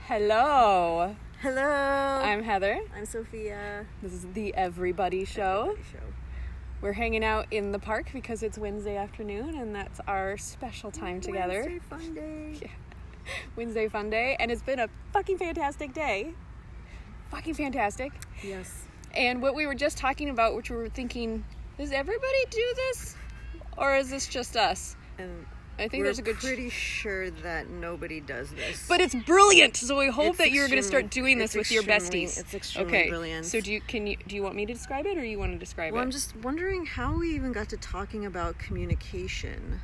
Hello. Hello. I'm Heather. I'm Sophia. This is the Everybuddy Show. We're hanging out in the park because it's Wednesday afternoon and that's our special time together. Wednesday fun day. Yeah. Wednesday fun day. And it's been a fucking fantastic day. Fucking fantastic. Yes. And what we were just talking about, which we were thinking, does everybody do this? Or is this just us? And I think we're there's a good pretty sure that nobody does this. But it's brilliant, so we hope It's that you're going to start extremely- doing this with your besties. It's extremely brilliant. So do you want me to describe it, or you want to describe Well, it? I'm just wondering how we even got to talking about communication.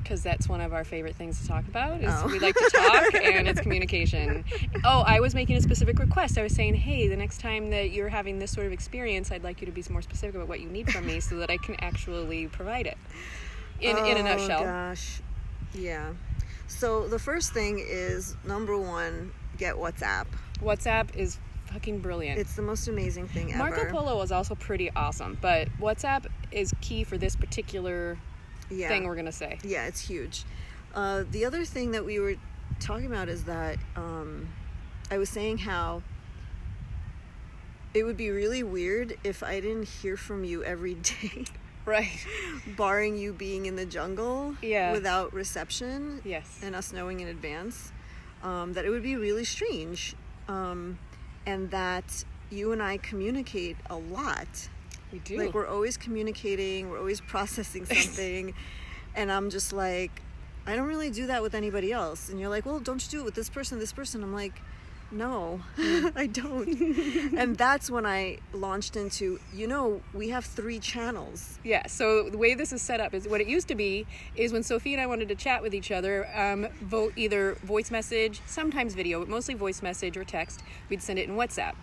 Because that's one of our favorite things to talk about. Is Oh. we like to talk, and it's communication. Oh, I was making a specific request. I was saying, hey, the next time that you're having this sort of experience, I'd like you to be more specific about what you need from me, so that I can actually provide it in a nutshell. Oh gosh. Yeah. So the first thing is, number one, get WhatsApp. WhatsApp is fucking brilliant. It's the most amazing thing ever. Marco Polo is also pretty awesome, but WhatsApp is key for this particular thing we're going to say. Yeah, it's huge. The other thing that we were talking about is that I was saying how it would be really weird if I didn't hear from you every day. Right. Barring you being in the jungle without reception. Yes. And us knowing in advance. That it would be really strange. And that you and I communicate a lot. We do. Like, we're always communicating, we're always processing something. And I'm just like, I don't really do that with anybody else. And you're like, well, don't you do it with this person, this person? I'm like, no, I don't. And that's when I launched into, we have 3 channels. Yeah, so the way this is set up is what it used to be is when Sophie and I wanted to chat with each other, either voice message, sometimes video, but mostly voice message or text, we'd send it in WhatsApp.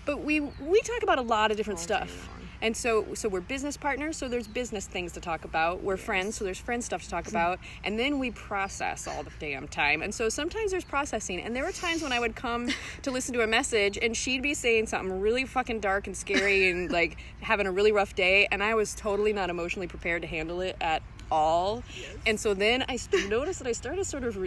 But we talk about a lot of different stuff. And so we're business partners, so there's business things to talk about. We're friends, so there's friend stuff to talk about. And then we process all the damn time. And so sometimes there's processing. And there were times when I would come to listen to a message and she'd be saying something really fucking dark and scary and like having a really rough day. And I was totally not emotionally prepared to handle it at all. Yes. And so then I noticed that I started sort of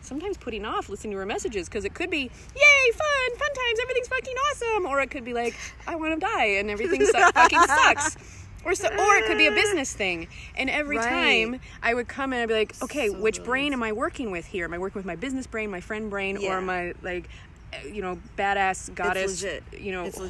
sometimes putting off listening to her messages, because it could be, yay, fun times, everything's fucking awesome, or it could be like, I want to die and everything fucking sucks, or it could be a business thing. And every time I would come and I'd be like, okay, so which brain am I working with here? Am I working with my business brain, my friend brain, or my badass goddess,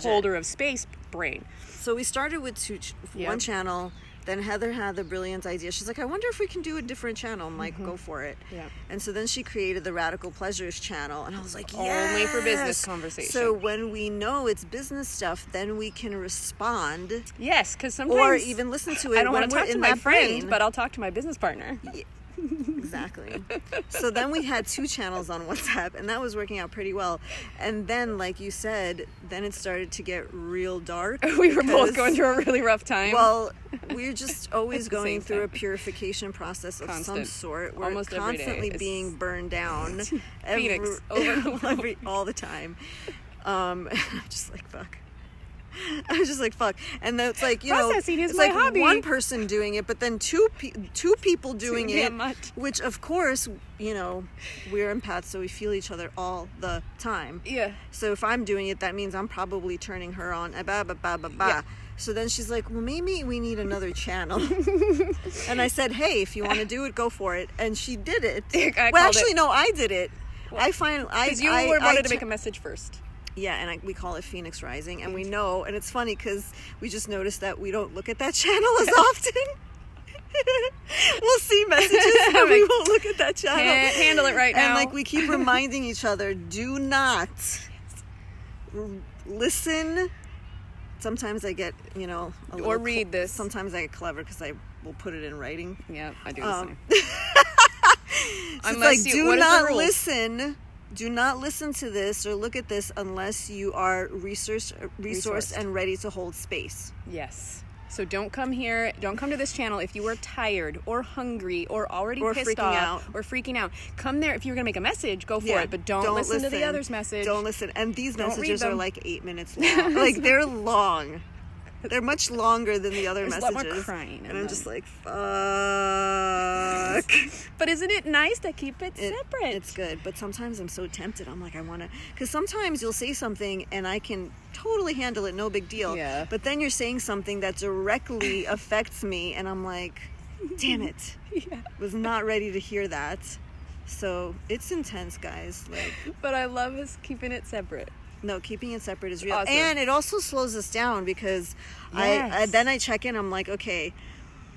holder of space brain? So we started with one channel. Then Heather had the brilliant idea. She's like, I wonder if we can do a different channel. I'm like, go for it. Yeah. And so then she created the Radical Pleasures channel. And I was like, yes! Only for business conversation. So when we know it's business stuff, then we can respond. Yes, because sometimes... Or even listen to it. I don't want to talk to my friend, brain. But I'll talk to my business partner. Yeah. Exactly. So then we had 2 channels on WhatsApp, and that was working out pretty well. And then, like you said, then it started to get real dark. We were both going through a really rough time. Well, we're just always going through a purification process of some sort. We're almost constantly being burned down. Phoenix all the time. And I'm just like, fuck. I was just like, fuck. And then it's like, processing is it's my like hobby. One person doing it, but then two people doing it, which of course, we're empaths, so we feel each other all the time. Yeah. So if I'm doing it, that means I'm probably turning her on. Yeah. So then she's like, well, maybe we need another channel. And I said, hey, if you want to do it, go for it. And she did it. No, I did it. Well, because you wanted to make a message first. Yeah, and we call it Phoenix Rising, and we know, and it's funny because we just noticed that we don't look at that channel as often. We'll see messages, and we won't look at that channel. Can't handle it right now. And we keep reminding each other, do not listen. Sometimes I get, or read this. Sometimes I get clever because I will put it in writing. Yeah, I do the same. So it's like, do not listen. Do not listen to this or look at this unless you are resourced and ready to hold space. Yes. So don't come to this channel if you are tired or hungry or already pissed off or freaking out. Come there if you're going to make a message, go for it, but don't listen to the other's message. Don't listen. And these messages are like 8 minutes long. Like, they're long. They're much longer than the other There's messages. a lot more crying in and I'm them. just like, fuck. But isn't it nice to keep it separate? It's good, but sometimes I'm so tempted. I'm like, I want to, because sometimes you'll say something and I can totally handle it, no big deal. Yeah. But then you're saying something that directly affects me, and I'm like, damn it. Yeah. Was not ready to hear that. So it's intense, guys. Like, But I love us keeping it separate. no, keeping it separate is real. Awesome. And it also slows us down because Yes. then I check in. I'm like, okay,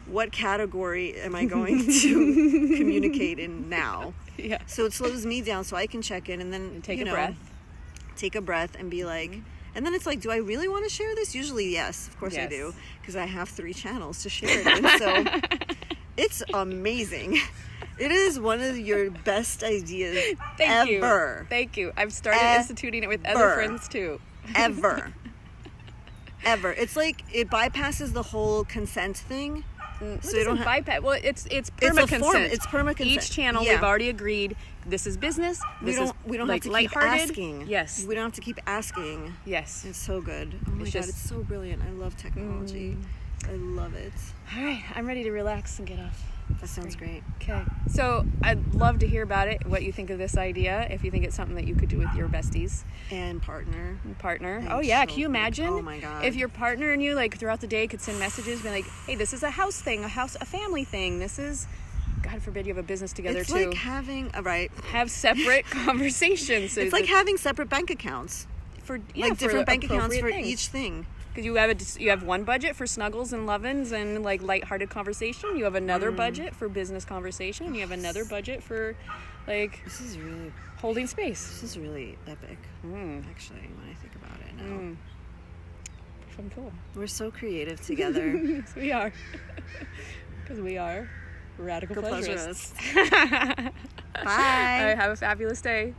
what category am I going to communicate in now? Yeah. So it slows me down so I can check in and then, And take you a know, breath. take a breath and be like, and then it's like, do I really want to share this? Usually, yes, of course I Yes. do, because I have 3 channels to share it in. So it's amazing. It is one of your best ideas Thank ever. you. Thank you. I've started instituting it with other friends too. Ever. Ever. It's like it bypasses the whole consent thing. So you don't bypass. Well, it's It's a perma-consent. form. It's perma-consent. Each channel Yeah. we've already agreed. This is business. We This is don't like have to keep lighthearted. asking. Yes. We don't have to keep asking. Yes. It's so good. Oh my It's god, just- it's so brilliant. I love technology. I love it. All right. I'm ready to relax and get off. That sounds great. Okay. So I'd love to hear about it. What you think of this idea? If you think it's something that you could do with your besties And partner. and partner. And Oh yeah. Can you children. imagine? Oh my God. If your partner and you like throughout the day could send messages, be like, "Hey, this is a house thing, a family thing. This is." God forbid you have a business together It's too. like having Have separate conversations. So it's like having separate bank accounts. for Like different bank accounts for things. each thing. Because you have one budget for snuggles and lovin's and like lighthearted conversation. You have another budget for business conversation. And you have another budget for like This is really holding space. This is really epic, actually, when I think about it now. Fun, cool. We're so creative together. Yes, we are. Because we are radical Go pleasurists. pleasurists. All Bye. right, have a fabulous day.